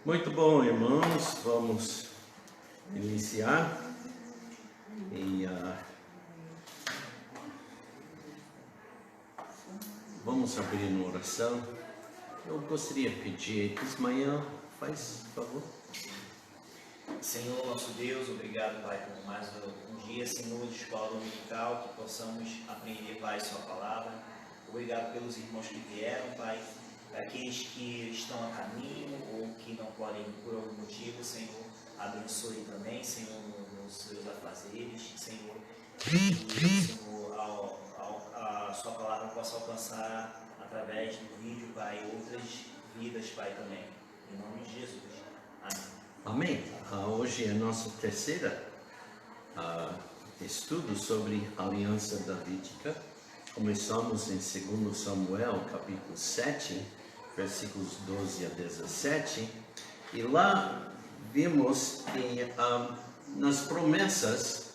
Muito bom, irmãos, vamos iniciar e vamos abrir uma oração. Eu gostaria de pedir, Ismael, faz favor. Senhor, nosso Deus, obrigado, Pai, por mais um dia, Senhor, de escola dominical, que possamos aprender, Pai, Sua palavra. Obrigado pelos irmãos que vieram, Pai, aqueles que estão a caminho ou que não podem por algum motivo, Senhor, abençoe também, Senhor, nos seus afazeres, Senhor, e, Senhor, a Sua palavra possa alcançar através do vídeo, Pai, outras vidas, Pai, também. Em nome de Jesus. Amém. Amém. Hoje é a nossa terceira estudo sobre a aliança davídica. Começamos em 2 Samuel, capítulo 7, versículos 12 a 17. E lá vimos que nas promessas,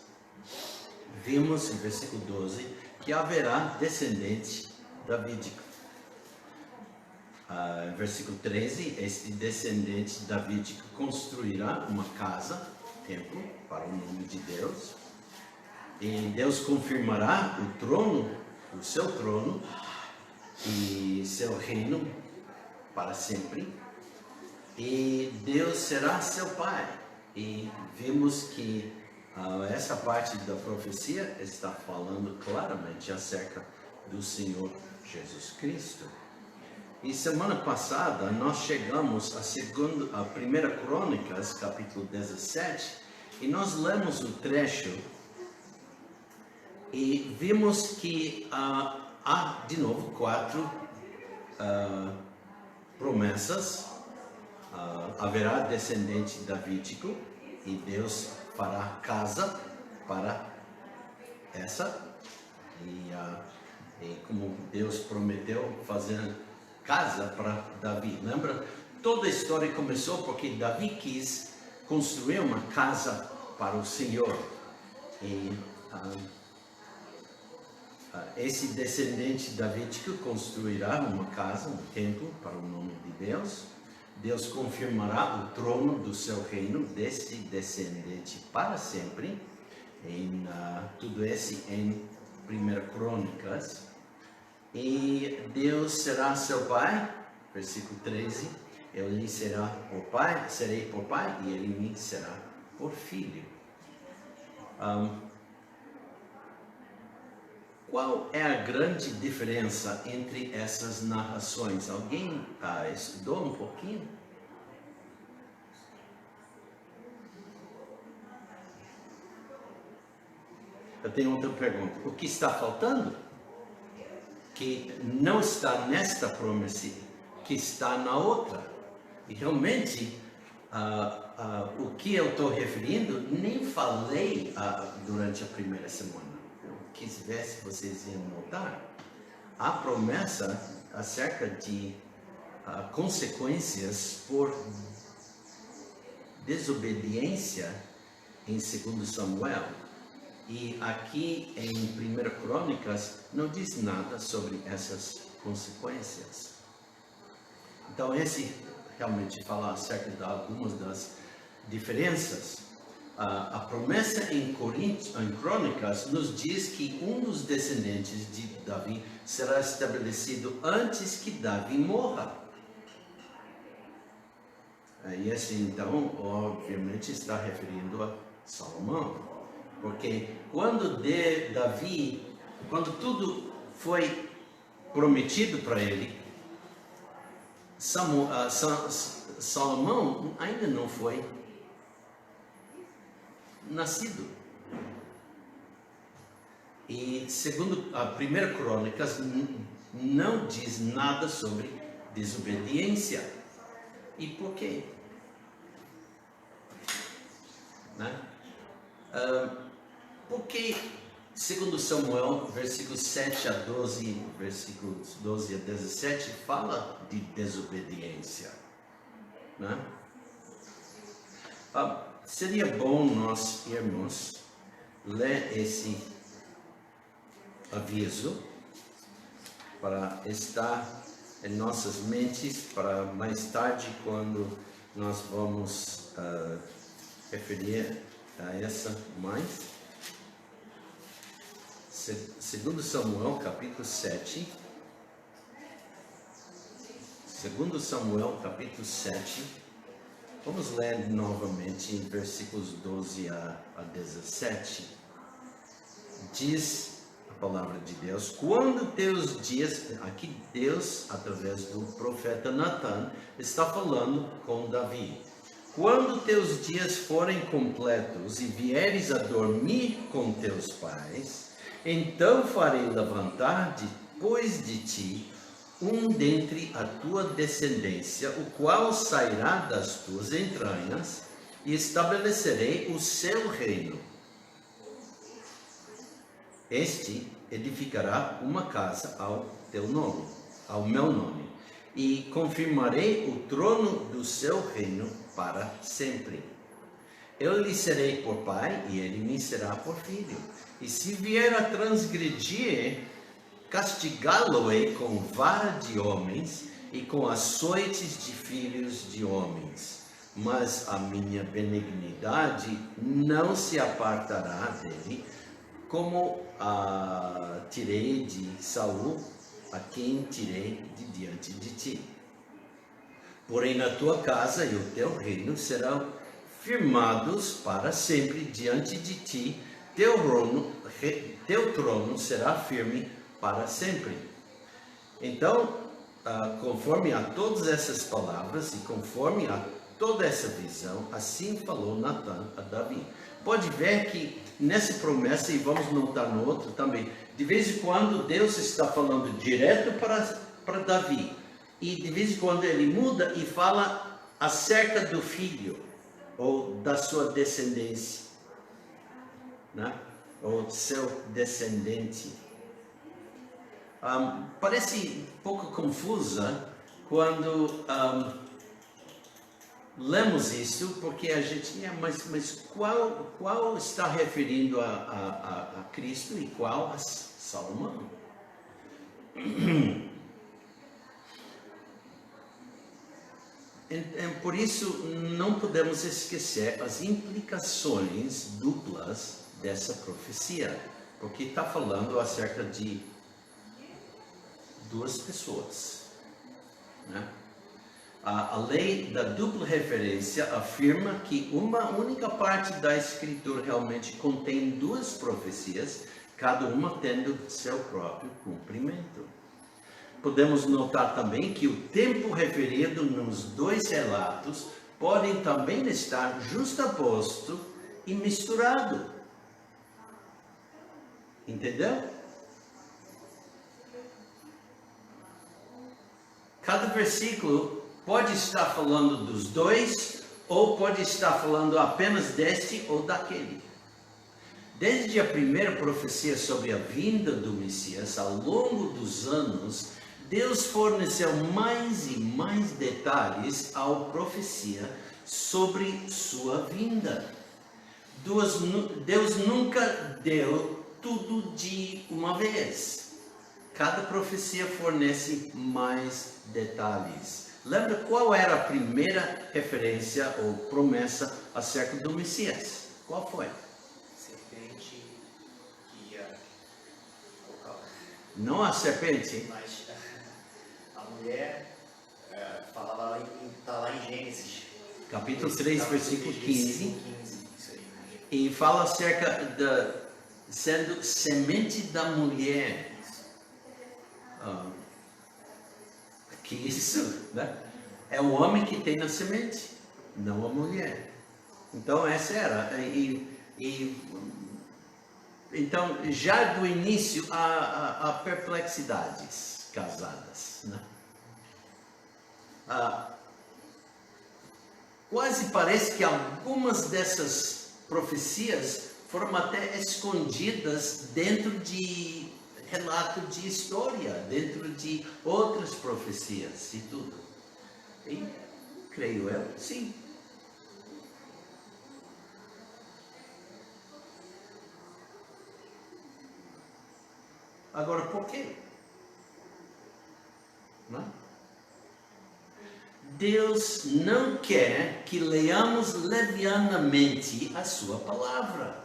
vimos em versículo 12, que haverá descendente davídico. Versículo 13, este descendente davídico construirá uma casa, templo, para o nome de Deus. E Deus confirmará o trono, o seu trono e seu reino para sempre. E Deus será seu pai. E vimos que essa parte da profecia está falando claramente acerca do Senhor Jesus Cristo. E semana passada nós chegamos a 1 Crônicas, capítulo 17, e nós lemos o trecho e vimos que há de novo 4 promessas. Haverá descendente davídico e Deus fará casa para essa. E como Deus prometeu fazer casa para Davi. Lembra? Toda a história começou porque Davi quis construir uma casa para o Senhor. E esse descendente davídico construirá uma casa, um templo para o nome de Deus. Deus confirmará o trono do seu reino desse descendente para sempre. Tudo isso em 1 Crônicas. E Deus será seu pai, versículo 13, eu lhe será por pai, serei por pai, e ele me será por filho. Qual é a grande diferença entre essas narrações? Alguém estudou um pouquinho? Eu tenho outra pergunta. O que está faltando? Que não está nesta promessa, que está na outra. E realmente, o que eu estou referindo, nem falei durante a primeira semana. Eu quis ver se vocês iam notar. A promessa acerca de consequências por desobediência em 2 Samuel. E aqui em 1 Crônicas não diz nada sobre essas consequências. Então esse realmente fala acerca de algumas das diferenças. A promessa em Crônicas nos diz que um dos descendentes de Davi será estabelecido antes que Davi morra. E esse então obviamente está referindo a Salomão. Porque quando tudo foi prometido para ele, Salomão ainda não foi nascido. E segundo a 1 Crônicas, não diz nada sobre desobediência. E por quê? Né? Porque, segundo Samuel, versículos 7 a 12, versículos 12 a 17, fala de desobediência. Né? Seria bom nós irmos ler esse aviso para estar em nossas mentes para mais tarde, quando nós vamos referir a essa mais. Segundo Samuel, capítulo 7. Segundo Samuel, capítulo 7. Vamos ler novamente versículos 12 a 17. Diz a palavra de Deus: quando teus dias, aqui Deus, através do profeta Natan, está falando com Davi. Quando teus dias forem completos e vieres a dormir com teus pais, então farei levantar depois de ti um dentre a tua descendência, o qual sairá das tuas entranhas, e estabelecerei o seu reino. Este edificará uma casa ao teu nome, ao meu nome, e confirmarei o trono do seu reino para sempre. Eu lhe serei por pai e ele me será por filho. E se vier a transgredir, castigá-lo-ei com vara de homens e com açoites de filhos de homens. Mas a minha benignidade não se apartará dele, como tirei de Saul, a quem tirei de diante de ti. Porém, na tua casa e o teu reino serão firmados para sempre diante de ti, teu trono será firme para sempre. Então, conforme a todas essas palavras e conforme a toda essa visão, assim falou Natan a Davi. Pode ver que nessa promessa, e vamos notar no outro também, de vez em quando Deus está falando direto para Davi, e de vez em quando ele muda e fala acerca do filho, ou da sua descendência, né? Ou seu descendente. Parece um pouco confusa quando lemos isso, porque a gente, mas qual está referindo a Cristo e qual a Salomão? Por isso, não podemos esquecer as implicações duplas dessa profecia, porque está falando acerca de duas pessoas, né? A lei da dupla referência afirma que uma única parte da Escritura realmente contém duas profecias, cada uma tendo seu próprio cumprimento. Podemos notar também que o tempo referido nos dois relatos podem também estar justaposto e misturado. Entendeu? Cada versículo pode estar falando dos dois, ou pode estar falando apenas deste ou daquele. Desde a primeira profecia sobre a vinda do Messias, ao longo dos anos, Deus forneceu mais e mais detalhes à profecia sobre sua vinda. Deus nunca deu tudo de uma vez. Cada profecia fornece mais detalhes. Lembra qual era a primeira referência ou promessa acerca do Messias? Qual foi? Serpente que ia... Não a serpente. Mas a mulher falava, está lá em Gênesis. Capítulo 3, versículo 15. Isso aí. E fala acerca da sendo semente da mulher. Que isso, né? É o homem que tem na semente, não a mulher. Então essa era. Então já do início há perplexidades casadas, né? Quase parece que algumas dessas profecias foram até escondidas dentro de relato de história, dentro de outras profecias e tudo. E creio eu, sim. Agora, por quê? Não? Deus não quer que leamos levianamente a sua palavra.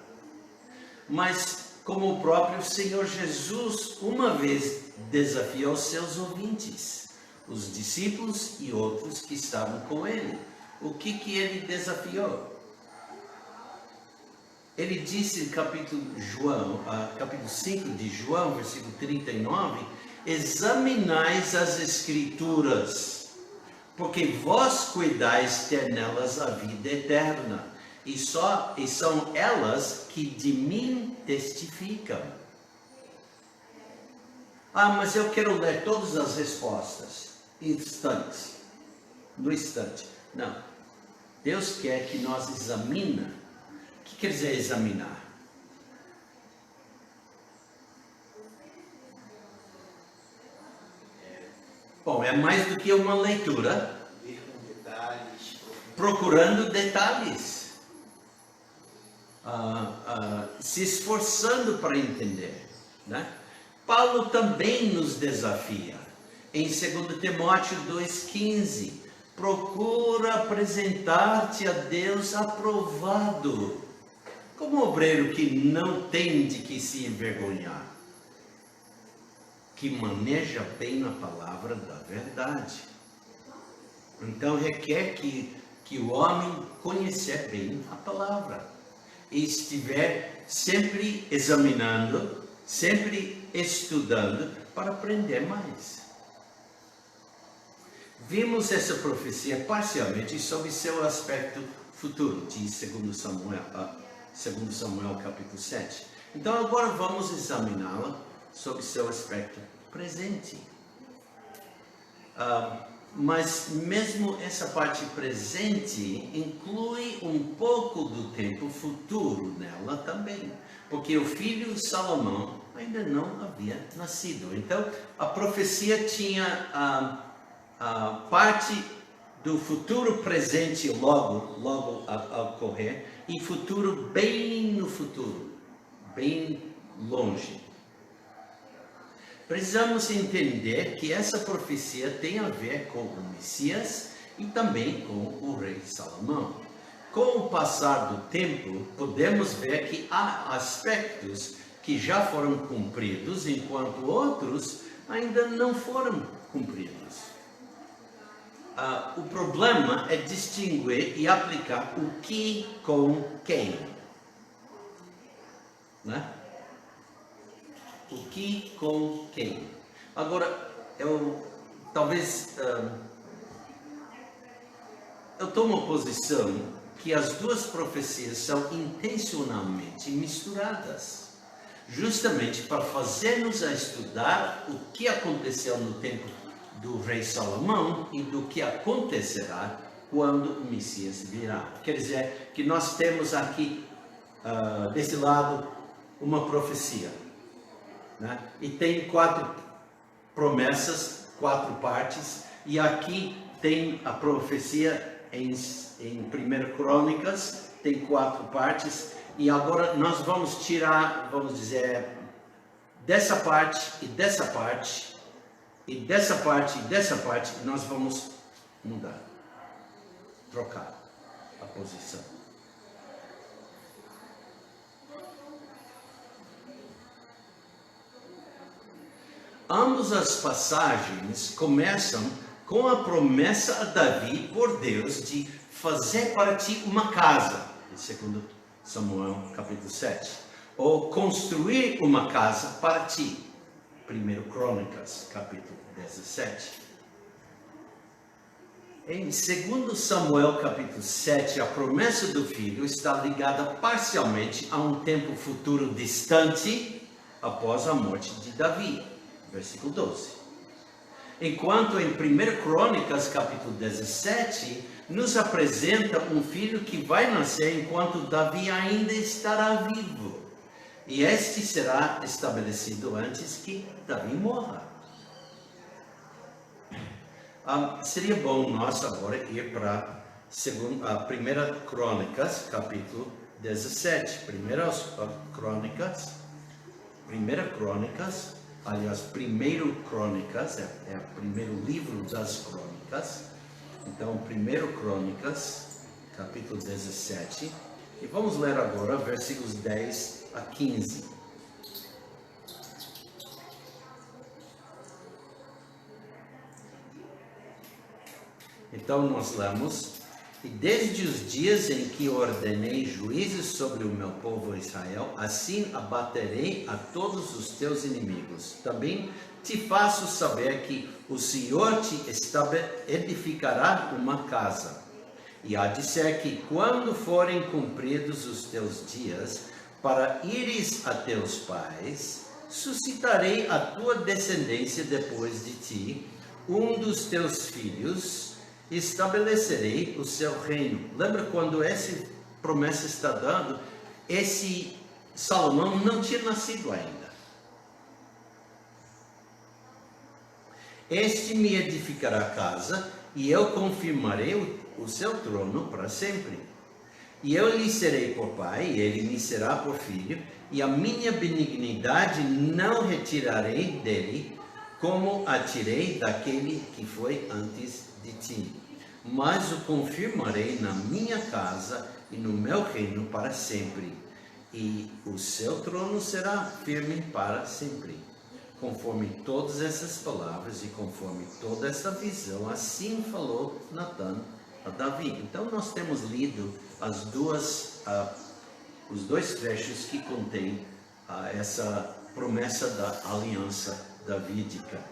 Mas, como o próprio Senhor Jesus uma vez desafiou seus ouvintes, os discípulos e outros que estavam com ele, o que ele desafiou? Ele disse em capítulo 5 de João, versículo 39, examinais as Escrituras, porque vós cuidais ter nelas a vida eterna, e são elas que de mim testificam. Mas eu quero ler todas as respostas, no instante. Não. Deus quer que nós examinemos. O que quer dizer examinar? Bom, é mais do que uma leitura. Ver com detalhes. Procurando detalhes. Se esforçando para entender. Né? Paulo também nos desafia. Em 2 Timóteo 2,15. Procura apresentar-te a Deus aprovado, como obreiro que não tem de que se envergonhar, que maneja bem a palavra da verdade. Então requer que o homem conhecer bem a palavra e estiver sempre examinando, sempre estudando para aprender mais. Vimos essa profecia parcialmente sobre seu aspecto futuro, de 2 Samuel capítulo 7. Então agora vamos examiná-la sobre seu aspecto presente. Mas mesmo essa parte presente inclui um pouco do tempo futuro nela também, porque o filho Salomão ainda não havia nascido. Então a profecia tinha a parte do futuro presente logo a ocorrer, e futuro bem no futuro, bem longe. Precisamos entender que essa profecia tem a ver com o Messias e também com o rei Salomão. Com o passar do tempo, podemos ver que há aspectos que já foram cumpridos, enquanto outros ainda não foram cumpridos. O problema é distinguir e aplicar o que com quem, né? O que com quem. Agora, eu tomo a posição que as duas profecias são intencionalmente misturadas, justamente para fazer-nos a estudar o que aconteceu no tempo do rei Salomão e do que acontecerá quando o Messias virá. Quer dizer que nós temos aqui, desse lado, uma profecia, né? E tem 4 promessas, 4 partes, e aqui tem a profecia em 1 Crônicas, tem 4 partes, e agora nós vamos tirar, vamos dizer, dessa parte e dessa parte, e dessa parte e dessa parte, nós vamos mudar, trocar a posição. Ambas as passagens começam com a promessa a Davi por Deus de fazer para ti uma casa, em 2 Samuel capítulo 7, ou construir uma casa para ti, 1 Crônicas capítulo 17. Em 2 Samuel capítulo 7, a promessa do filho está ligada parcialmente a um tempo futuro distante após a morte de Davi, versículo 12. Enquanto em 1 Crônicas capítulo 17, nos apresenta um filho que vai nascer enquanto Davi ainda estará vivo. E este será estabelecido antes que Davi morra. Seria bom nós agora ir para a 1 Crônicas, capítulo 17. 1 Crônicas, aliás, 1 Crônicas, é o primeiro livro das Crônicas. Então, 1 Crônicas, capítulo 17. E vamos ler agora versículos 10 a 15. Então nós lemos: E desde os dias em que ordenei juízes sobre o meu povo Israel, assim abaterei a todos os teus inimigos. Também te faço saber que o Senhor te edificará uma casa. E há de ser que, quando forem cumpridos os teus dias, para ires a teus pais, suscitarei a tua descendência depois de ti, um dos teus filhos, e estabelecerei o seu reino. Lembra quando essa promessa está dando? Esse Salomão não tinha nascido ainda. Este me edificará a casa, e eu confirmarei o seu trono para sempre. E eu lhe serei por pai, e ele me será por filho, e a minha benignidade não retirarei dele, como a tirei daquele que foi antes de ti. Mas o confirmarei na minha casa e no meu reino para sempre, e o seu trono será firme para sempre. Conforme todas essas palavras e conforme toda essa visão, assim falou Natã a Davi. Então nós temos lido os dois trechos que contêm essa promessa da aliança davídica.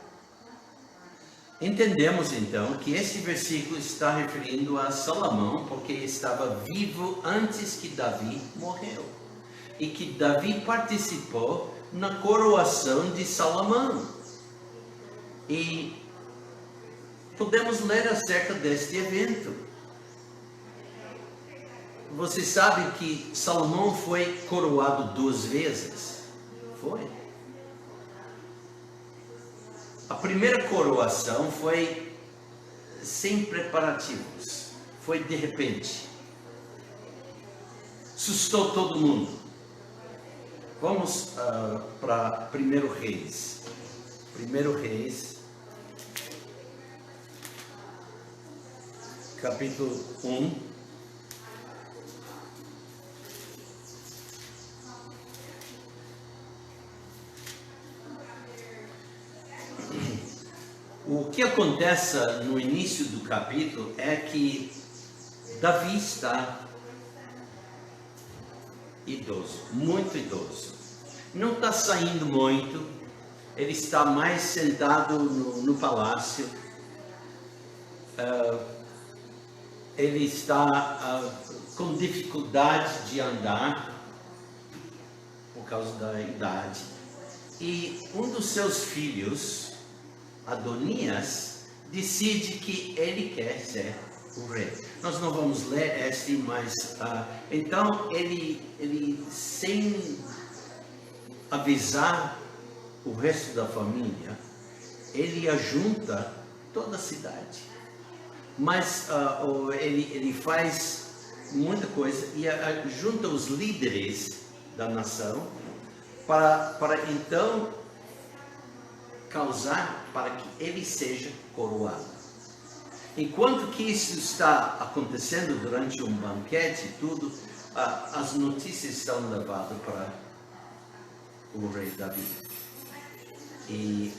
Entendemos então que esse versículo está referindo a Salomão, porque estava vivo antes que Davi morreu, e que Davi participou na coroação de Salomão. E podemos ler acerca deste evento. Você sabe que Salomão foi coroado 2 vezes? Foi. A primeira coroação foi sem preparativos. Foi de repente. Assustou todo mundo. Vamos para 1 Reis. 1 Reis, capítulo 1. O que acontece no início do capítulo é que Davi está idoso, muito idoso. Não está saindo muito, ele está mais sentado no palácio. Ele está com dificuldade de andar por causa da idade. E um dos seus filhos, Adonias, decide que ele quer ser o rei. Nós não vamos ler este, mas então ele sem avisar o resto da família, ele ajunta toda a cidade. Mas ele faz muita coisa e junta os líderes da nação para então causar para que ele seja coroado. Enquanto que isso está acontecendo durante um banquete, tudo, as notícias são levadas para o rei Davi. E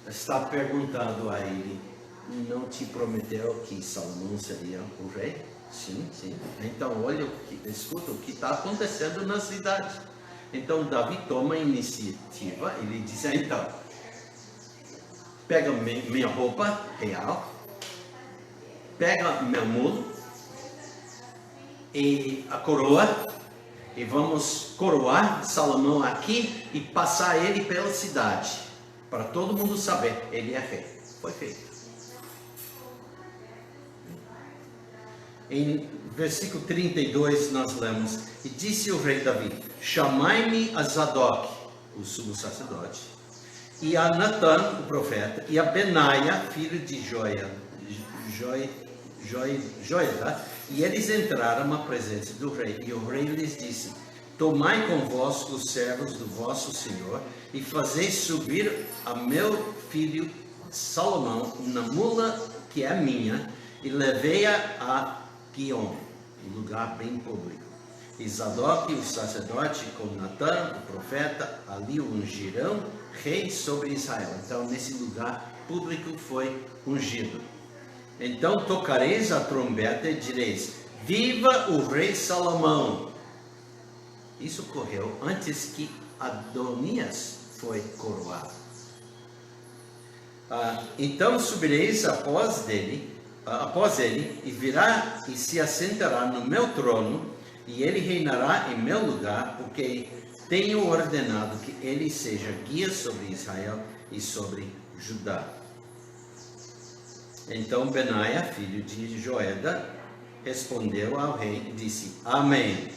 está perguntando a ele: não te prometeu que Salomão seria o rei? Sim, sim. Então olha, escuta o que está acontecendo na cidade. Então Davi toma a iniciativa, ele diz: então, pega minha roupa real, pega meu mulo e a coroa, e vamos coroar Salomão aqui e passar ele pela cidade, para todo mundo saber, ele é rei. Foi feito. Em versículo 32 nós lemos: e disse o rei Davi: chamai-me a Zadok, o sumo sacerdote, e a Natã, o profeta, e a Benaia, filho de Joiada, e eles entraram na presença do rei. E o rei lhes disse: tomai convosco os servos do vosso senhor, e fazei subir a meu filho Salomão na mula que é minha, e levei-a a Guion, um lugar bem público. E Zadok, o sacerdote, com Natã, o profeta, ali o ungirão rei sobre Israel. Então, nesse lugar público foi ungido. Então tocareis a trombeta e direis: viva o rei Salomão! Isso ocorreu antes que Adonias foi coroado. Então subireis após ele, e virá e se assentará no meu trono, e ele reinará em meu lugar, porque tenho ordenado que ele seja guia sobre Israel e sobre Judá. Então Benaia, filho de Joiada, respondeu ao rei e disse: Amém.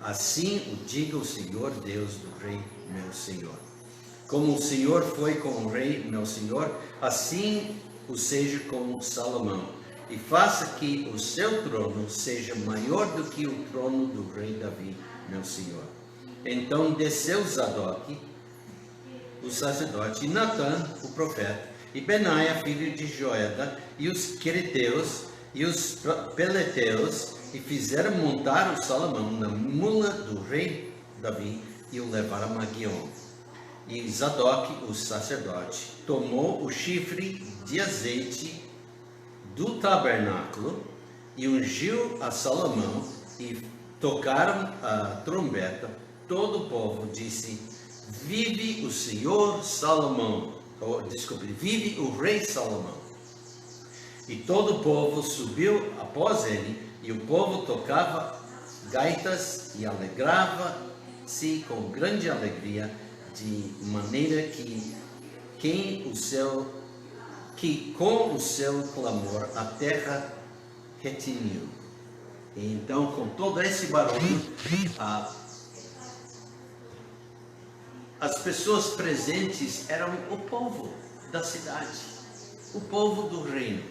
Assim o diga o Senhor Deus do rei meu senhor. Como o Senhor foi com o rei meu senhor, assim o seja com Salomão. E faça que o seu trono seja maior do que o trono do rei Davi, meu senhor. Então desceu Zadok, o sacerdote, e Natã, o profeta, e Benaia, filho de Joiada, e os quereteus, e os peleteus, e fizeram montar o Salomão na mula do rei Davi, e o levaram a Guion. E Zadok, o sacerdote, tomou o chifre de azeite do tabernáculo, e ungiu a Salomão, e tocaram a trombeta. Todo o povo disse: vive o Senhor Salomão. Vive o rei Salomão. E todo o povo subiu após ele, e o povo tocava gaitas e alegrava-se com grande alegria, de maneira que com o seu clamor a terra retiniu. E então, com todo esse barulho, as pessoas presentes eram o povo da cidade, o povo do reino.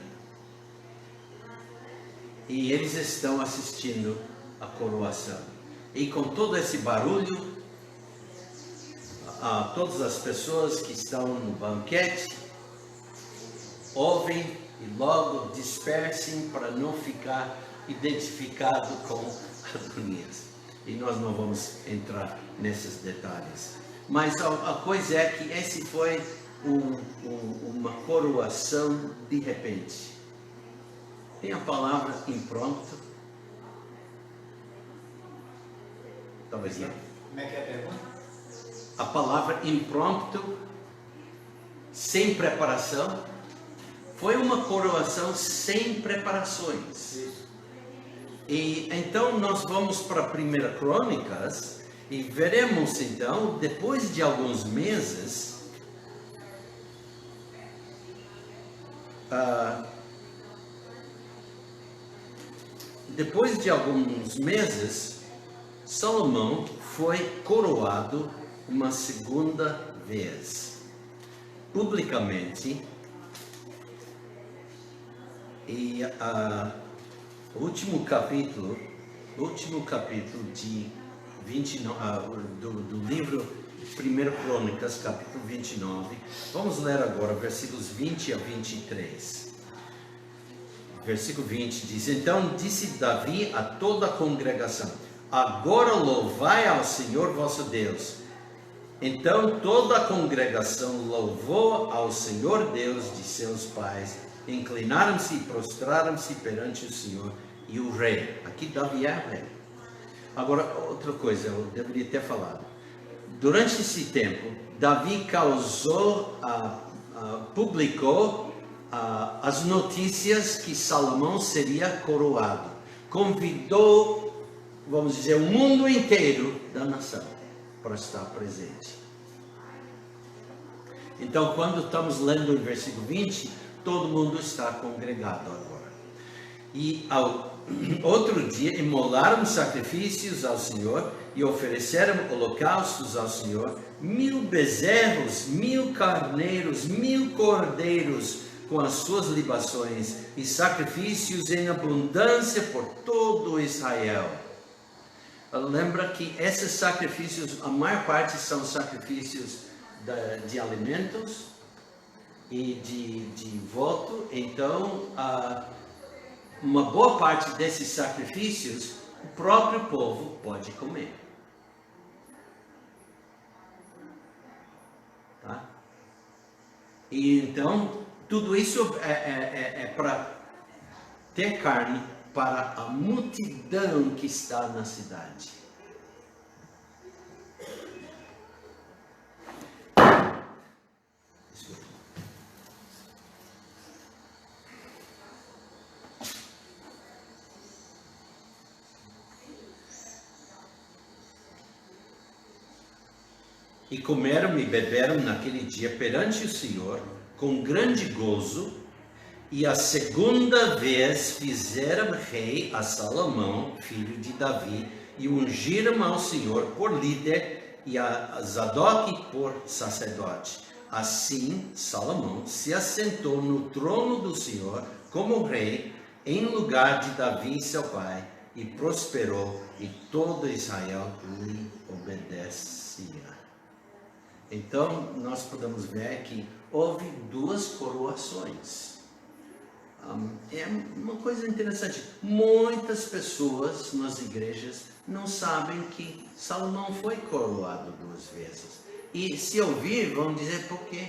E eles estão assistindo a coroação. E com todo esse barulho, todas as pessoas que estão no banquete ouvem e logo dispersem para não ficar identificado com Adonias. E nós não vamos entrar nesses detalhes. Mas a coisa é que esse foi uma coroação de repente. Tem a palavra impromptu? Talvez não. Como é que é a pergunta? A palavra impromptu, sem preparação, foi uma coroação sem preparações. E então nós vamos para 1 Crônicas e veremos então, depois de alguns meses, Salomão foi coroado uma segunda vez, publicamente. E o último capítulo de 29, do livro 1 Crônicas, capítulo 29. Vamos ler agora versículos 20 a 23. Versículo 20 diz: Então disse Davi a toda a congregação: agora louvai ao Senhor vosso Deus. Então toda a congregação louvou ao Senhor Deus de seus pais, inclinaram-se e prostraram-se perante o Senhor e o rei. Aqui Davi é o rei. Agora, outra coisa, eu deveria ter falado. Durante esse tempo, Davi publicou as notícias que Salomão seria coroado. Convidou, vamos dizer, o mundo inteiro da nação para estar presente. Então, quando estamos lendo o versículo 20, todo mundo está congregado agora. E ao outro dia imolaram sacrifícios ao Senhor e ofereceram holocaustos ao Senhor, 1000 bezerros, 1000 carneiros, 1000 cordeiros com as suas libações e sacrifícios em abundância por todo Israel. Lembra que esses sacrifícios, a maior parte são sacrifícios de alimentos e de voto, então uma boa parte desses sacrifícios o próprio povo pode comer. Tá? E então tudo isso é para ter carne para a multidão que está na cidade. E comeram e beberam naquele dia perante o Senhor com grande gozo, e a segunda vez fizeram rei a Salomão, filho de Davi, e ungiram ao Senhor por líder e a Zadok por sacerdote. Assim, Salomão se assentou no trono do Senhor como rei, em lugar de Davi seu pai, e prosperou, e todo Israel lhe obedecia. Então, nós podemos ver que houve duas coroações. É uma coisa interessante. Muitas pessoas nas igrejas não sabem que Salomão foi coroado 2 vezes. E se ouvir, vão dizer por quê.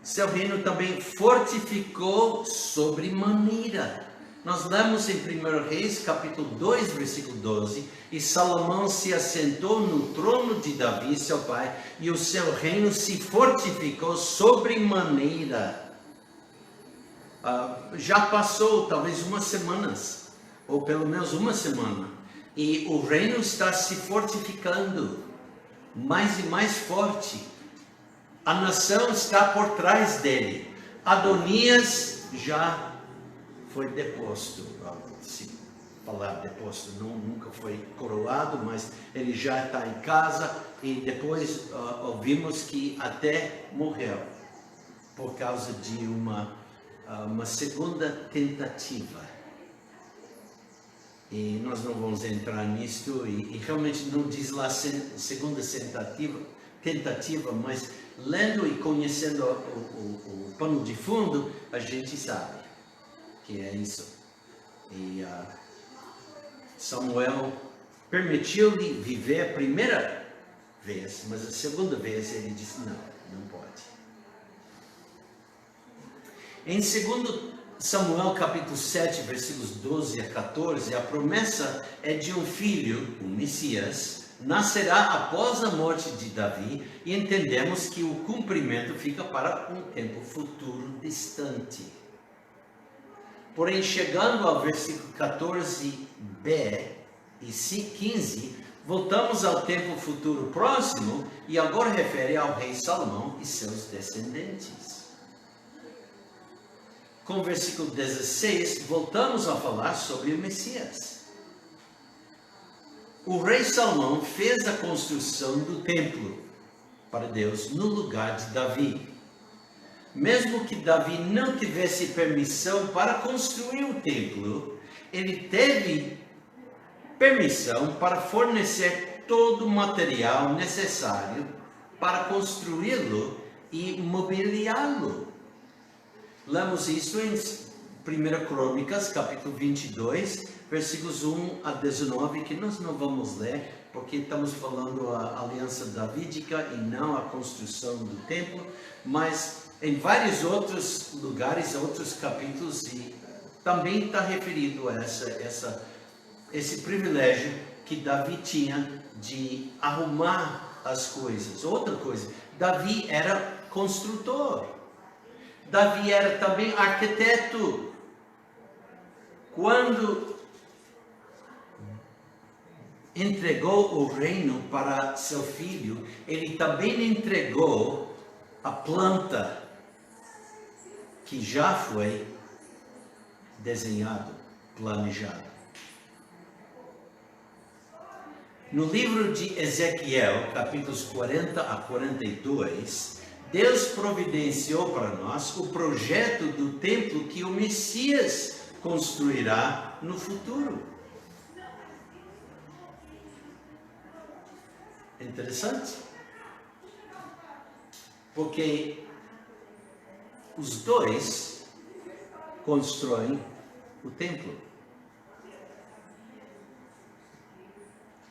Seu reino também fortificou sobremaneira. Nós lemos em 1 Reis, capítulo 2, versículo 12, e Salomão se assentou no trono de Davi, seu pai, e o seu reino se fortificou sobremaneira. Já passou talvez umas semanas, ou pelo menos uma semana, e o reino está se fortificando, mais e mais forte. A nação está por trás dele. Adonias já foi deposto, se falar deposto, nunca foi coroado, mas ele já está em casa, e depois ouvimos que até morreu, por causa de uma segunda tentativa. E nós não vamos entrar nisto, e realmente não diz lá segunda tentativa, mas lendo e conhecendo o pano de fundo, a gente sabe que é isso. E Samuel permitiu-lhe viver a primeira vez, mas a segunda vez ele disse não pode. Em 2 Samuel capítulo 7, versículos 12 a 14, a promessa é de um filho, o Messias, nascerá após a morte de Davi, e entendemos que o cumprimento fica para um tempo futuro distante. Porém, chegando ao versículo 14b e 15, voltamos ao tempo futuro próximo, e agora refere ao rei Salomão e seus descendentes. Com o versículo 16, voltamos a falar sobre o Messias. O rei Salomão fez a construção do templo para Deus no lugar de Davi. Mesmo que Davi não tivesse permissão para construir o templo, ele teve permissão para fornecer todo o material necessário para construí-lo e mobiliá-lo. Lemos isso em 1 Crônicas, capítulo 22, versículos 1 a 19, que nós não vamos ler, porque estamos falando a aliança davídica e não a construção do templo, mas em vários outros lugares, outros capítulos, e também está referido a esse privilégio que Davi tinha de arrumar as coisas. Outra coisa, Davi era construtor. Davi era também arquiteto. Quando entregou o reino para seu filho, ele também entregou a planta que já foi desenhado, planejado. No livro de Ezequiel, capítulos 40 a 42, Deus providenciou para nós o projeto do templo que o Messias construirá no futuro. Interessante? Porque os dois constroem o templo.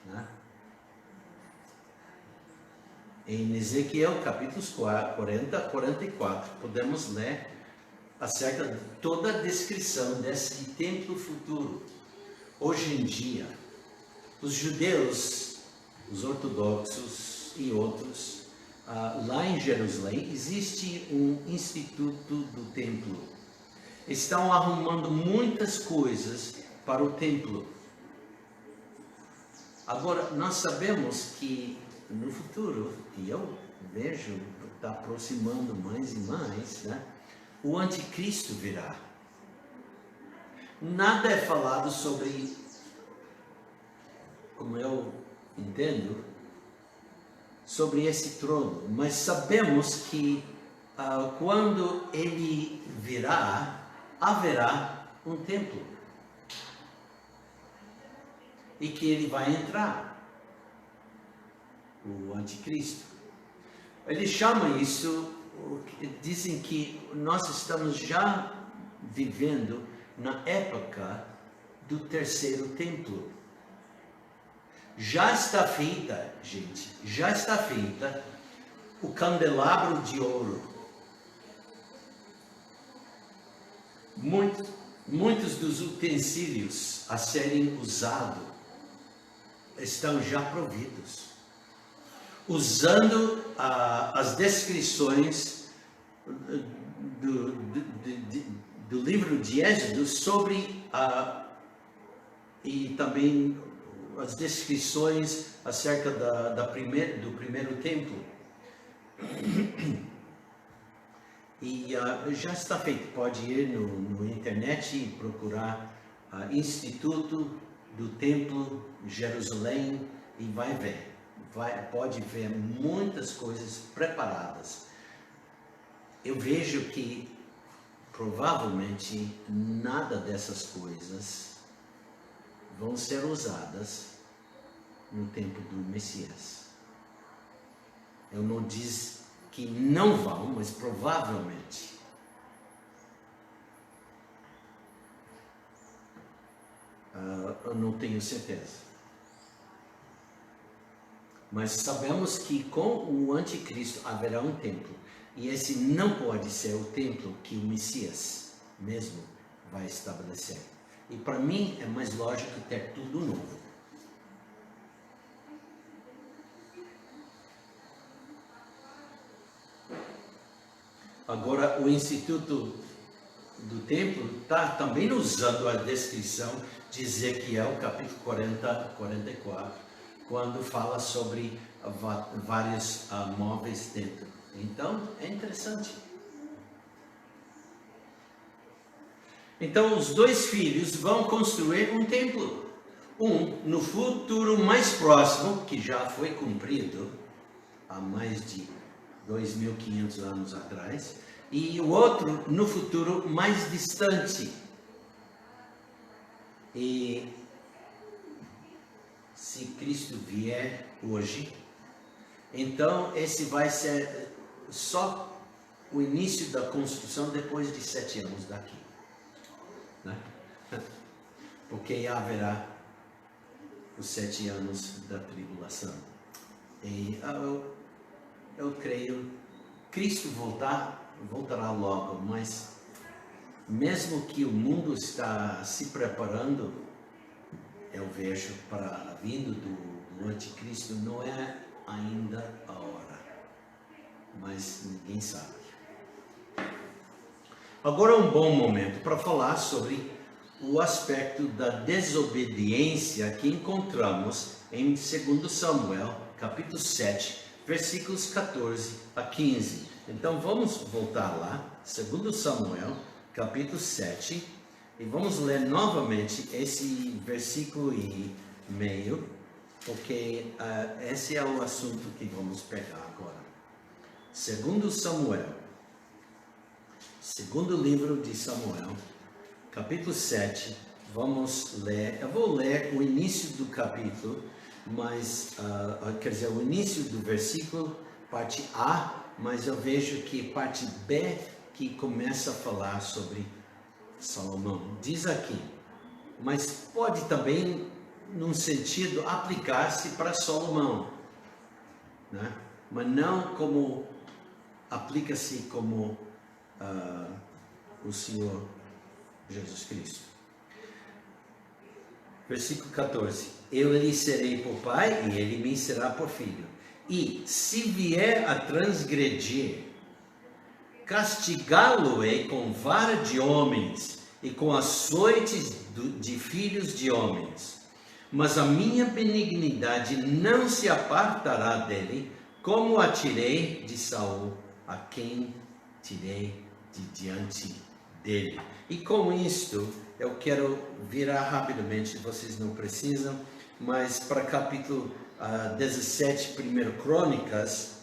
Né? Em Ezequiel capítulos 40 a 44, podemos ler acerca de toda a descrição desse templo futuro. Hoje em dia, os judeus, os ortodoxos e outros, lá em Jerusalém, existe um instituto do templo. Estão arrumando muitas coisas para o templo. Agora, nós sabemos que no futuro, e eu vejo, está aproximando mais e mais, né? O anticristo virá. Nada é falado sobre, como eu entendo, sobre esse trono, mas sabemos que quando ele virá, haverá um templo e que ele vai entrar, o anticristo. Ele chama isso, dizem que nós estamos já vivendo na época do terceiro templo. Já está feita, gente, já está feita o candelabro de ouro. Muitos dos utensílios a serem usados estão já providos, usando as descrições do livro de Êxodo sobre e também as descrições acerca do primeiro templo. E já está feito. Pode ir no internet e procurar Instituto do Templo Jerusalém e vai ver. Pode ver muitas coisas preparadas. Eu vejo que provavelmente nada dessas coisas vão ser usadas no tempo do Messias. Eu não diz que não vão, mas provavelmente. Eu não tenho certeza. Mas sabemos que com o anticristo haverá um templo. E esse não pode ser o templo que o Messias mesmo vai estabelecer. E para mim é mais lógico ter tudo novo. Agora, o Instituto do Templo está também usando a descrição de Ezequiel, capítulo 40 a 44, quando fala sobre vários móveis dentro. Então, é interessante. Então, os dois filhos vão construir um templo. Um no futuro mais próximo, que já foi cumprido há mais de 2.500 anos atrás, e o outro no futuro mais distante. E se Cristo vier hoje, então esse vai ser só o início da construção depois de 7 anos daqui, né? Porque haverá os 7 anos da tribulação. E eu creio, Cristo voltará logo, mas mesmo que o mundo está se preparando, eu vejo para a vinda do anticristo, não é ainda a hora, mas ninguém sabe. Agora é um bom momento para falar sobre o aspecto da desobediência que encontramos em 2 Samuel, capítulo 7, versículos 14 a 15. Então vamos voltar lá, 2 Samuel, capítulo 7, e vamos ler novamente esse versículo e meio, porque esse é o assunto que vamos pegar agora. 2 Samuel, segundo livro de Samuel, capítulo 7, vamos ler, eu vou ler o início do capítulo, mas, quer dizer, o início do versículo, parte A, mas eu vejo que parte B que começa a falar sobre Salomão. Diz aqui, mas pode também, num sentido, aplicar-se para Salomão, né? Mas não como aplica-se como o Senhor Jesus Cristo. Versículo 14. Eu lhe serei por pai e ele me será por filho. E se vier a transgredir, castigá-lo-ei com vara de homens e com açoites de filhos de homens. Mas a minha benignidade não se apartará dele, como a tirei de Saul, a quem tirei de diante dele. E com isto, eu quero virar rapidamente, vocês não precisam, mas para capítulo 17, 1 Crônicas,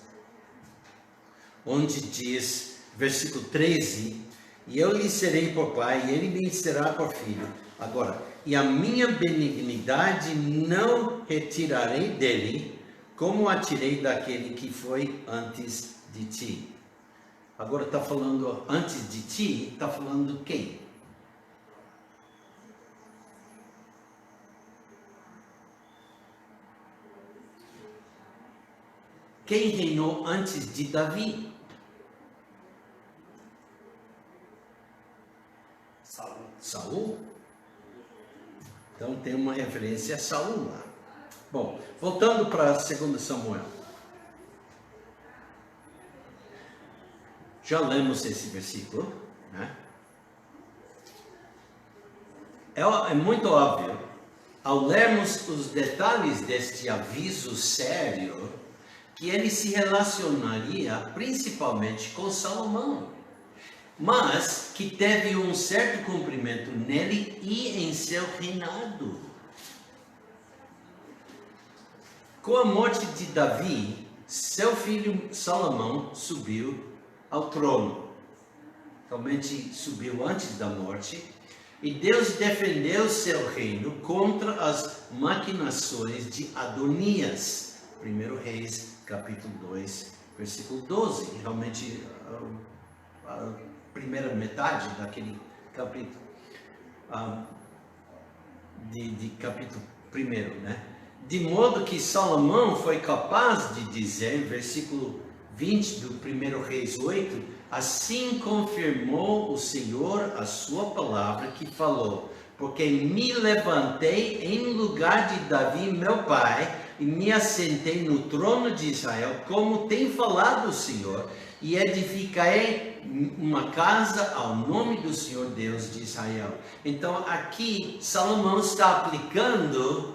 onde diz, versículo 13, e eu lhe serei por pai, e ele me será por filho. Agora, e a minha benignidade não retirarei dele, como a tirei daquele que foi antes de ti. Agora está falando antes de ti, está falando quem? Quem reinou antes de Davi? Saul. Então tem uma referência a Saul lá. Bom, voltando para 2 Samuel. Já lemos esse versículo, né? É muito óbvio, ao lermos os detalhes deste aviso sério, que ele se relacionaria principalmente com Salomão, mas que teve um certo cumprimento nele e em seu reinado. Com a morte de Davi, seu filho Salomão subiu ao trono. Realmente subiu antes da morte, e Deus defendeu seu reino contra as maquinações de Adonias. 1 Reis, capítulo 2, versículo 12. Realmente a primeira metade daquele capítulo, de capítulo 1, né? De modo que Salomão foi capaz de dizer, versículo 20 do 1 Reis 8, assim confirmou o Senhor a sua palavra que falou, porque me levantei em lugar de Davi meu pai, e me assentei no trono de Israel, como tem falado o Senhor, e edificarei uma casa ao nome do Senhor Deus de Israel. Então aqui Salomão está aplicando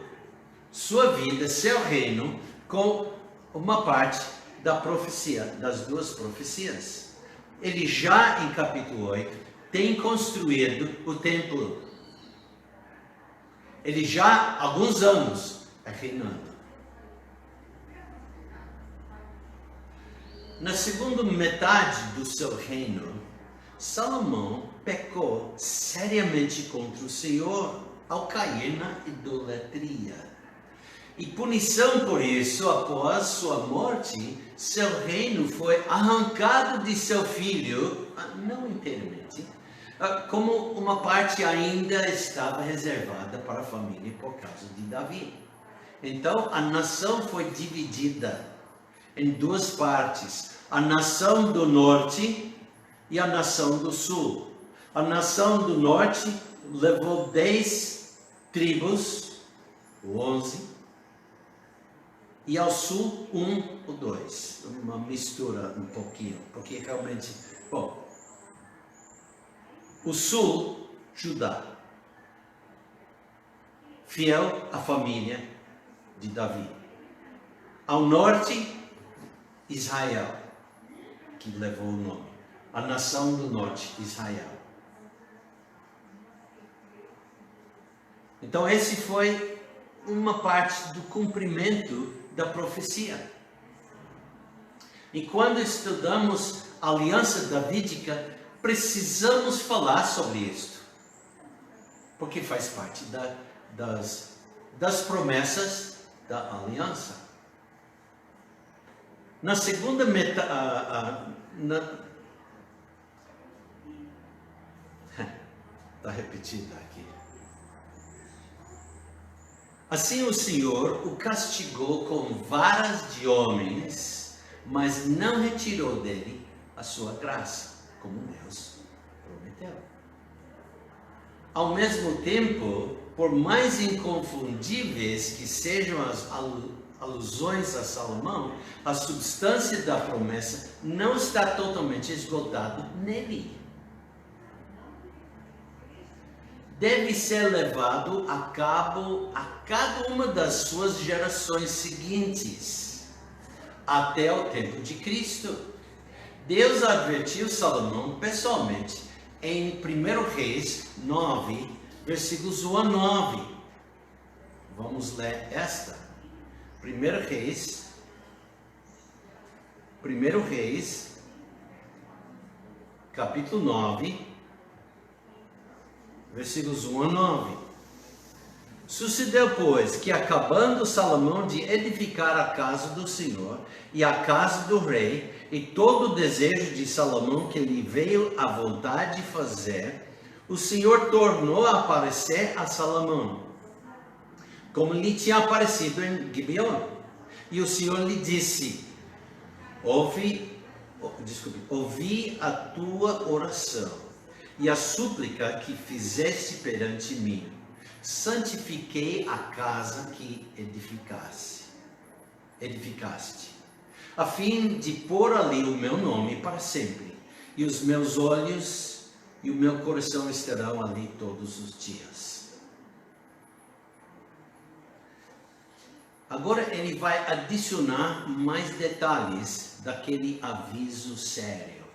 sua vida, seu reino, com uma parte da profecia, das duas profecias. Ele já em capítulo 8 tem construído o templo. Ele já há alguns anos é reinando. Na segunda metade do seu reino, Salomão pecou seriamente contra o Senhor ao cair na idolatria. E punição por isso, após sua morte, seu reino foi arrancado de seu filho, não inteiramente, como uma parte ainda estava reservada para a família por causa de Davi. Então a nação foi dividida em duas partes, a nação do norte e a nação do sul. A nação do norte levou 10 tribos, 11, e ao sul 1 ou 2, uma mistura um pouquinho, porque realmente, bom, o sul, Judá, fiel à família de Davi. Ao norte, Israel, que levou o nome, a nação do norte, Israel. Então esse foi uma parte do cumprimento da profecia. E quando estudamos a aliança davídica, precisamos falar sobre isto, porque faz parte das promessas da aliança. Na segunda metade, está repetida aqui. Assim o Senhor o castigou com varas de homens, mas não retirou dele a sua graça, como Deus prometeu. Ao mesmo tempo, por mais inconfundíveis que sejam as alusões a Salomão, a substância da promessa não está totalmente esgotada nele. Deve ser levado a cabo a cada uma das suas gerações seguintes, até o tempo de Cristo. Deus advertiu Salomão pessoalmente em 1 Reis 9, versículos 1 a 9. Vamos ler esta. 1 Reis, capítulo 9, versículos 1 a 9. Sucedeu, pois, que acabando Salomão de edificar a casa do Senhor e a casa do rei, e todo o desejo de Salomão que lhe veio à vontade de fazer, o Senhor tornou a aparecer a Salomão, como lhe tinha aparecido em Gibeon. E o Senhor lhe disse: ouvi a tua oração e a súplica que fizeste perante mim. Santifiquei a casa que edificaste, a fim de pôr ali o meu nome para sempre, e os meus olhos e o meu coração estarão ali todos os dias. Agora ele vai adicionar mais detalhes daquele aviso sério.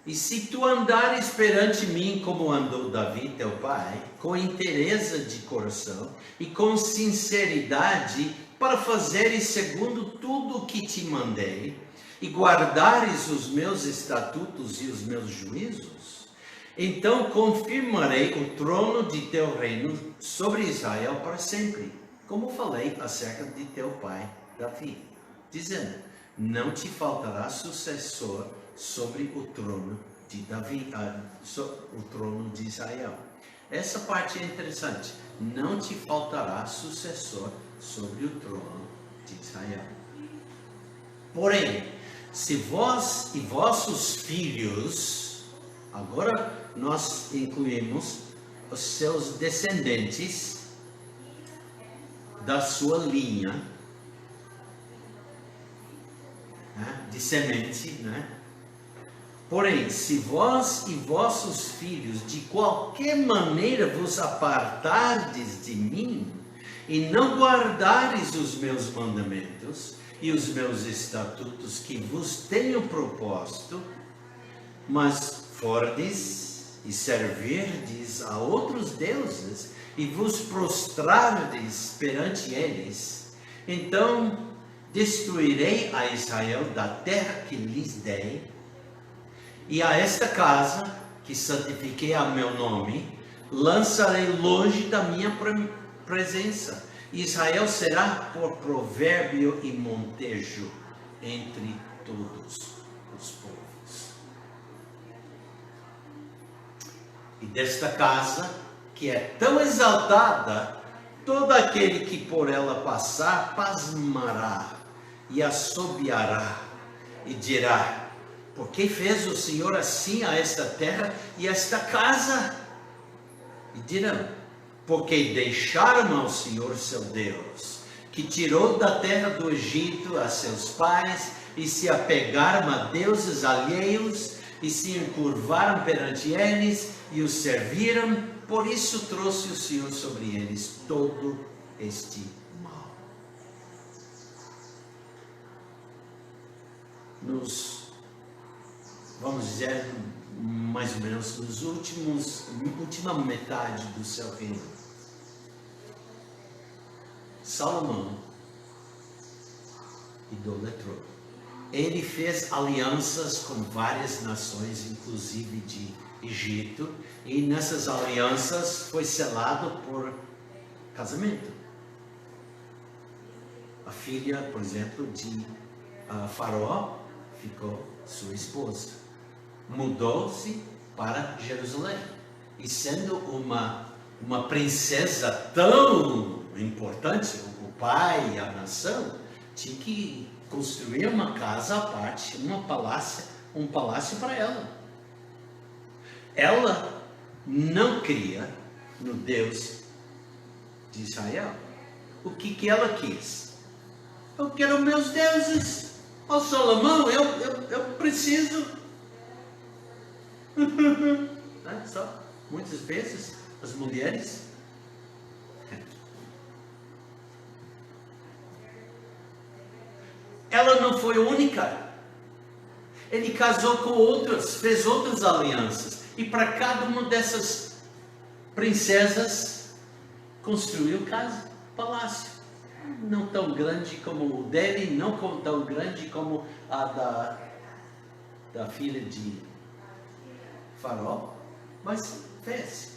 E se tu andares perante mim como andou Davi teu pai, com inteireza de coração e com sinceridade, para fazeres segundo tudo o que te mandei, e guardares os meus estatutos e os meus juízos, então confirmarei o trono de teu reino sobre Israel para sempre, como falei acerca de teu pai Davi, dizendo: não te faltará sucessor sobre o trono de Davi, o trono de Israel. Essa parte é interessante. Não te faltará sucessor sobre o trono de Israel. Porém, se vós e vossos filhos, agora nós incluímos os seus descendentes da sua linha, de semente, Porém, se vós e vossos filhos de qualquer maneira vos apartardes de mim, e não guardares os meus mandamentos e os meus estatutos que vos tenho proposto, mas fordes e servirdes a outros deuses, e vos prostrardes perante eles, então destruirei a Israel da terra que lhes dei, e a esta casa, que santifiquei a meu nome, lançarei longe da minha presença. Israel será por provérbio e montejo entre todos os povos. E desta casa, que é tão exaltada, todo aquele que por ela passar, pasmará e assobiará e dirá: por que fez o Senhor assim a esta terra e a esta casa? E dirão: porque deixaram ao Senhor seu Deus, que tirou da terra do Egito a seus pais, e se apegaram a deuses alheios, e se encurvaram perante eles, e os serviram. Por isso trouxe o Senhor sobre eles todo este mal. Vamos dizer, mais ou menos, última metade do seu reino, Salomão idolatrou. Ele fez alianças com várias nações, inclusive de Egito, e nessas alianças foi selado por casamento. a filha, por exemplo, de Faraó ficou sua esposa. Mudou-se para Jerusalém. E sendo uma princesa tão importante, o pai e a nação, tinha que construir uma casa à parte, um palácio para ela. Ela não cria no Deus de Israel. O que ela quis? Eu quero meus deuses. Ó Salomão, eu preciso. Só, muitas vezes as mulheres ela não foi única. Ele casou com outras, fez outras alianças. E para cada uma dessas princesas construiu casa, palácio. Não tão grande como o dele, não tão grande como a da filha de Faraó, mas fez.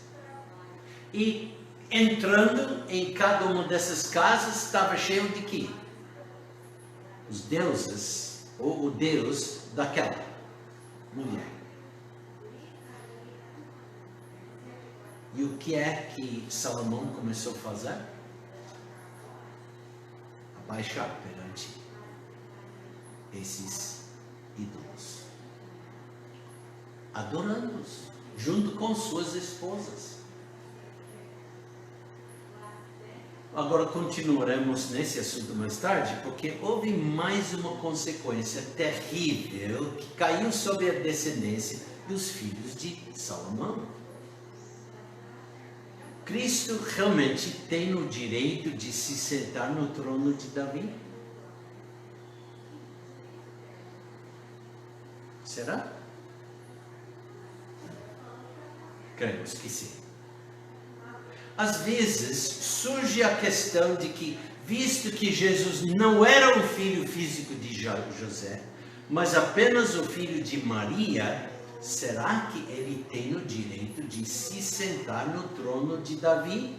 E entrando em cada uma dessas casas, estava cheio de quê? Os deuses, ou o Deus daquela mulher. E o que é que Salomão começou a fazer? Abaixar perante esses ídolos, adorando-os, junto com suas esposas. Agora continuaremos nesse assunto mais tarde, porque houve mais uma consequência terrível que caiu sobre a descendência dos filhos de Salomão. Cristo realmente tem o direito de se sentar no trono de Davi? Será? Cremos que sim. Às vezes surge a questão de que, visto que Jesus não era o filho físico de José, mas apenas o filho de Maria, será que ele tem o direito de se sentar no trono de Davi?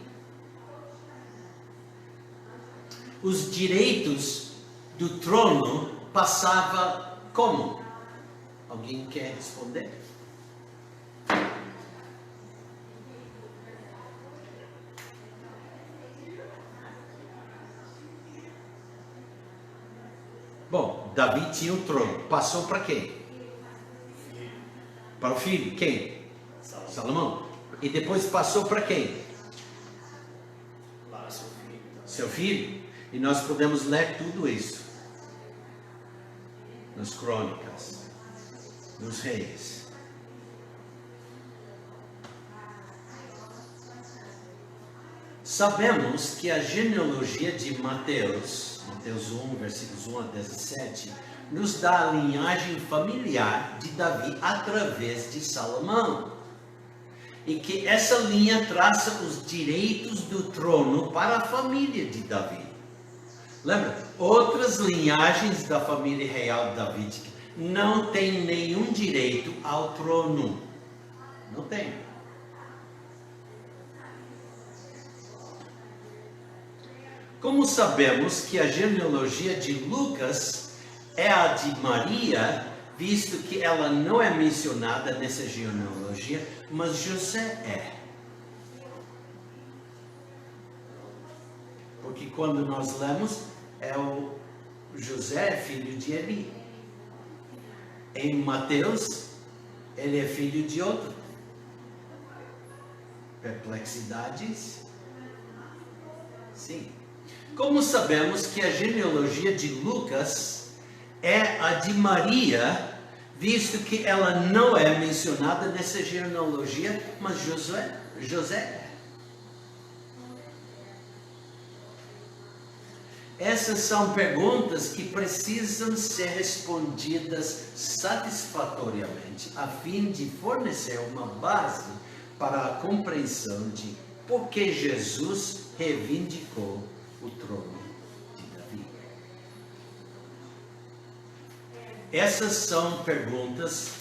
Os direitos do trono passavam como? Alguém quer responder? Bom, Davi tinha o trono. Passou para quem? Para o filho. Quem? Salomão. E depois passou para quem? Para seu filho. Seu filho. E nós podemos ler tudo isso nas crônicas, nos reis. Sabemos que a genealogia de Mateus 1, versículos 1 a 17, nos dá a linhagem familiar de Davi através de Salomão. E que essa linha traça os direitos do trono para a família de Davi. Lembra? Outras linhagens da família real davídica não têm nenhum direito ao trono. Não tem. Como sabemos que a genealogia de Lucas é a de Maria, visto que ela não é mencionada nessa genealogia, mas José é. Porque quando nós lemos, é o José, filho de Eli. Em Mateus, ele é filho de outro. Perplexidades? Sim. Como sabemos que a genealogia de Lucas é a de Maria, visto que ela não é mencionada nessa genealogia, mas José é. Essas são perguntas que precisam ser respondidas satisfatoriamente, a fim de fornecer uma base para a compreensão de por que Jesus reivindicou o trono de Davi. Essas são perguntas.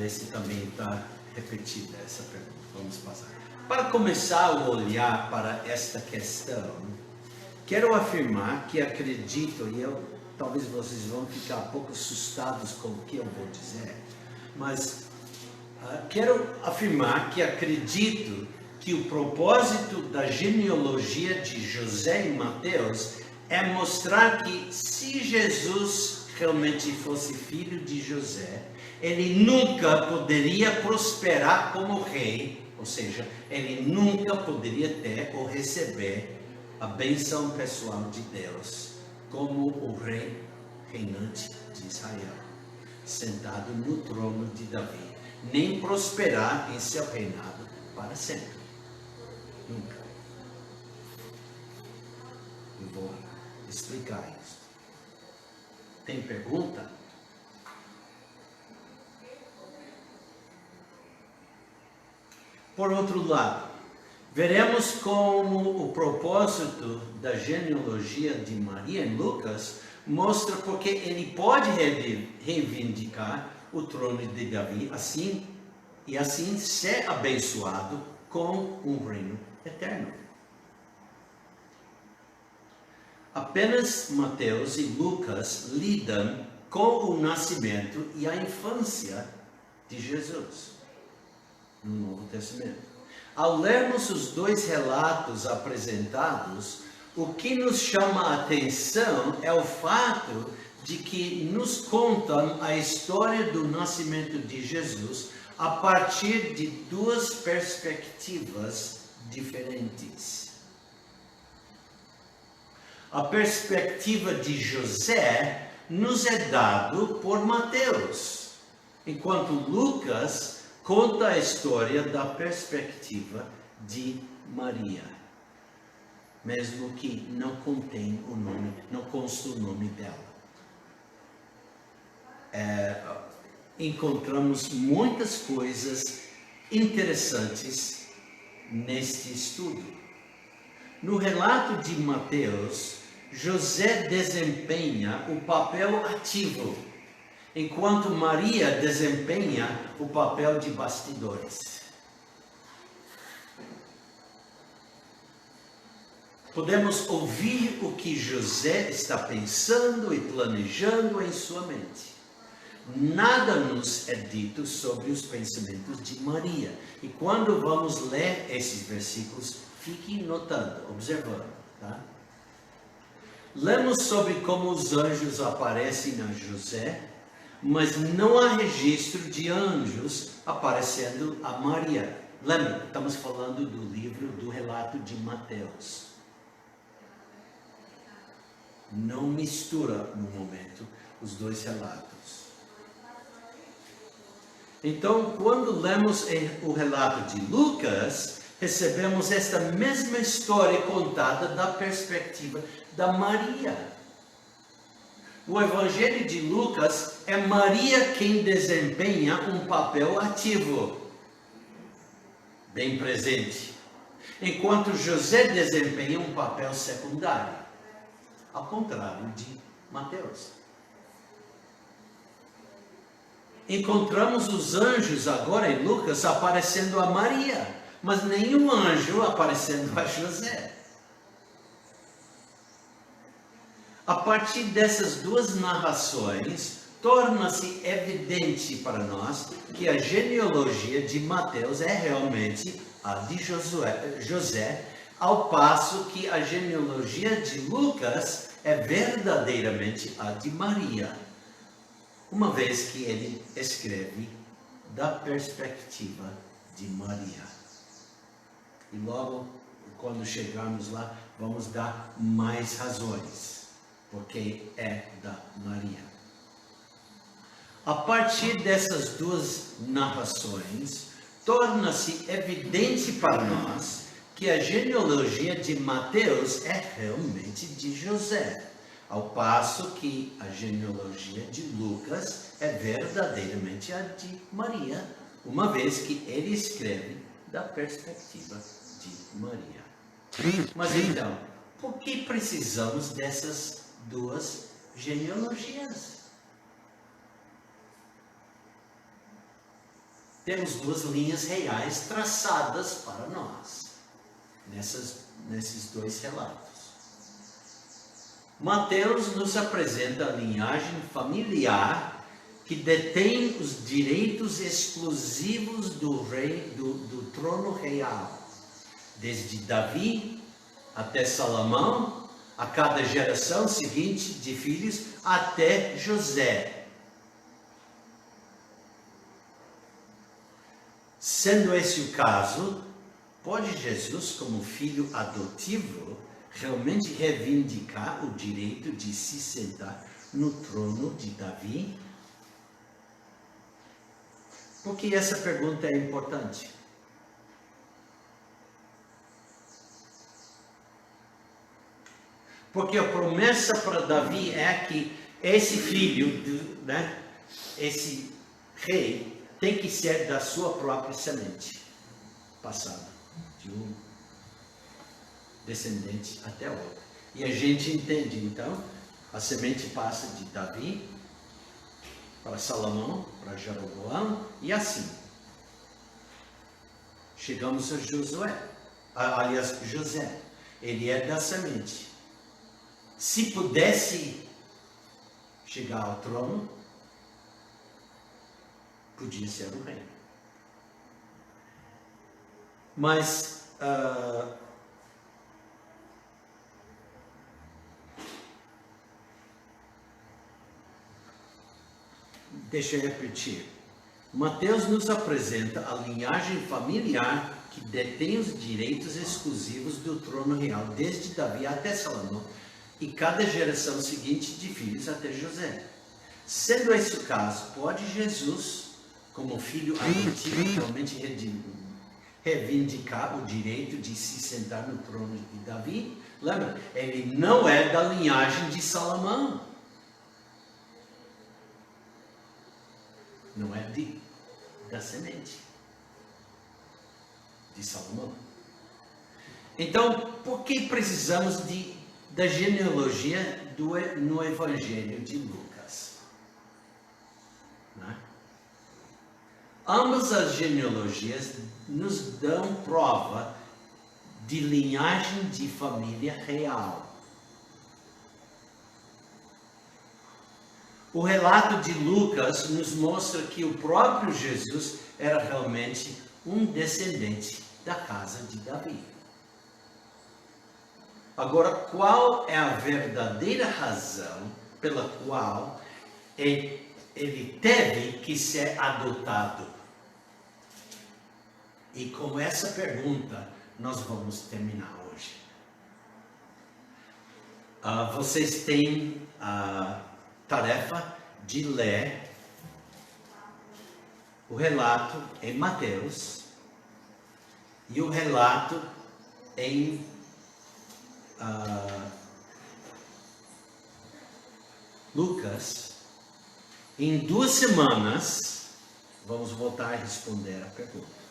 Esse também está repetida, essa pergunta. Vamos passar. Para começar a olhar para esta questão, quero afirmar que acredito, e talvez vocês vão ficar um pouco assustados com o que eu vou dizer, mas quero afirmar que acredito que o propósito da genealogia de José e Mateus é mostrar que se Jesus realmente fosse filho de José, ele nunca poderia prosperar como rei, ou seja, ele nunca poderia ter ou receber a bênção pessoal de Deus como o rei reinante de Israel, sentado no trono de Davi, nem prosperar em seu reinado para sempre. Nunca. Eu vou explicar isso. Tem pergunta? Por outro lado, veremos como o propósito da genealogia de Maria em Lucas mostra porque ele pode reivindicar o trono de Davi assim ser abençoado com um reino eterno. Apenas Mateus e Lucas lidam com o nascimento e a infância de Jesus no Novo Testamento. Ao lermos os dois relatos apresentados, o que nos chama a atenção é o fato de que nos contam a história do nascimento de Jesus a partir de duas perspectivas diferentes. A perspectiva de José nos é dado por Mateus, enquanto Lucas conta a história da perspectiva de Maria, mesmo que não contém o nome, não consta o nome dela. Encontramos muitas coisas interessantes neste estudo. No relato de Mateus, José desempenha o papel ativo, enquanto Maria desempenha o papel de bastidores. Podemos ouvir o que José está pensando e planejando em sua mente. Nada nos é dito sobre os pensamentos de Maria. E quando vamos ler esses versículos, fiquem notando, observando, tá? Lemos sobre como os anjos aparecem a José, mas não há registro de anjos aparecendo a Maria. Lembra, estamos falando do livro do relato de Mateus. Não mistura no momento os dois relatos. Então, quando lemos o relato de Lucas, recebemos esta mesma história contada da perspectiva da Maria. O Evangelho de Lucas é Maria quem desempenha um papel ativo, bem presente, enquanto José desempenha um papel secundário, ao contrário de Mateus. Encontramos os anjos agora em Lucas aparecendo a Maria, mas nenhum anjo aparecendo a José. A partir dessas duas narrações, torna-se evidente para nós que a genealogia de Mateus é realmente a de José, ao passo que a genealogia de Lucas é verdadeiramente a de Maria, uma vez que ele escreve da perspectiva de Maria. E logo, quando chegarmos lá, vamos dar mais razões, porque é da Maria. A partir dessas duas narrações, torna-se evidente para nós que a genealogia de Mateus é realmente de José, ao passo que a genealogia de Lucas é verdadeiramente a de Maria, uma vez que ele escreve da perspectiva de Maria. Mas então, por que precisamos dessas duas genealogias? temos duas linhas reais traçadas para nós, nesses dois relatos. Mateus nos apresenta a linhagem familiar que detém os direitos exclusivos do trono real, desde Davi até Salomão, a cada geração seguinte de filhos, até José. Sendo esse o caso, pode Jesus, como filho adotivo, realmente reivindicar o direito de se sentar no trono de Davi? Por que essa pergunta é importante? Porque a promessa para Davi é que esse filho, esse rei, tem que ser da sua própria semente passada, de um descendente até outro. E a gente entende, então, a semente passa de Davi para Salomão, para Jeroboão, e assim. Chegamos a José. Ele é da semente. Se pudesse chegar ao trono, podia ser o rei. Mas deixa eu repetir. Mateus nos apresenta a linhagem familiar que detém os direitos exclusivos do trono real, desde Davi até Salomão, e cada geração seguinte de filhos até José. Sendo esse o caso, pode Jesus, como filho adotivo, realmente reivindicar o direito de se sentar no trono de Davi? Lembra, ele não é da linhagem de Salomão. Não é da semente de Salomão. Então, por que precisamos da genealogia no Evangelho de Lucas? Né? Ambas as genealogias nos dão prova de linhagem de família real. O relato de Lucas nos mostra que o próprio Jesus era realmente um descendente da casa de Davi. Agora, qual é a verdadeira razão pela qual ele teve que ser adotado? E com essa pergunta, nós vamos terminar hoje. Vocês têm a tarefa de ler o relato em Mateus e o relato em Lucas. Em 2 semanas, vamos voltar a responder a pergunta.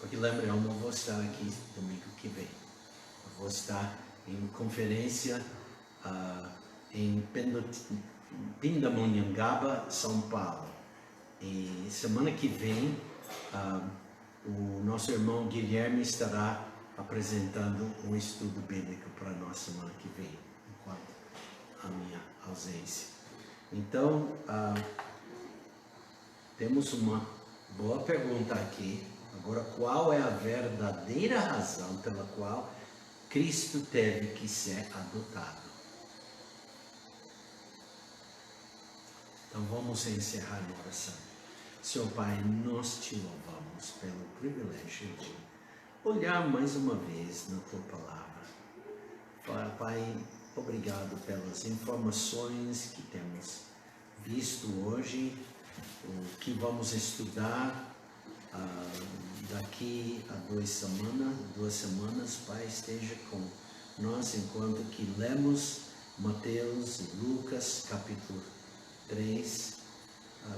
Porque lembra, eu não vou estar aqui domingo que vem. Eu vou estar em conferência em Pindamonhangaba, São Paulo. E semana que vem, o nosso irmão Guilherme estará apresentando um estudo bíblico para nós semana que vem, enquanto a minha ausência. Então, temos uma boa pergunta aqui. Agora, qual é a verdadeira razão pela qual Cristo teve que ser adotado? Então, vamos encerrar a oração. Senhor Pai, nós te louvamos pelo privilégio de olhar mais uma vez na Tua Palavra. Pai, obrigado pelas informações que temos visto hoje, o que vamos estudar daqui a 2 semanas. Pai, esteja com nós enquanto que lemos Mateus e Lucas, capítulo 3.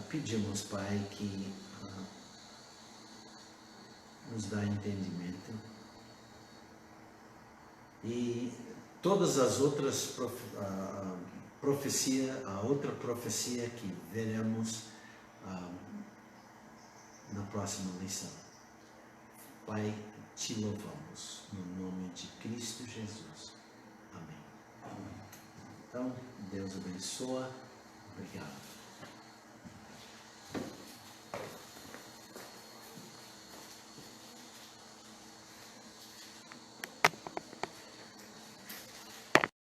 Pedimos, Pai, que nos dá entendimento. E todas as outras a outra profecia que veremos na próxima lição. Pai, te louvamos no nome de Cristo Jesus. Amém. Então, Deus abençoa. Obrigado.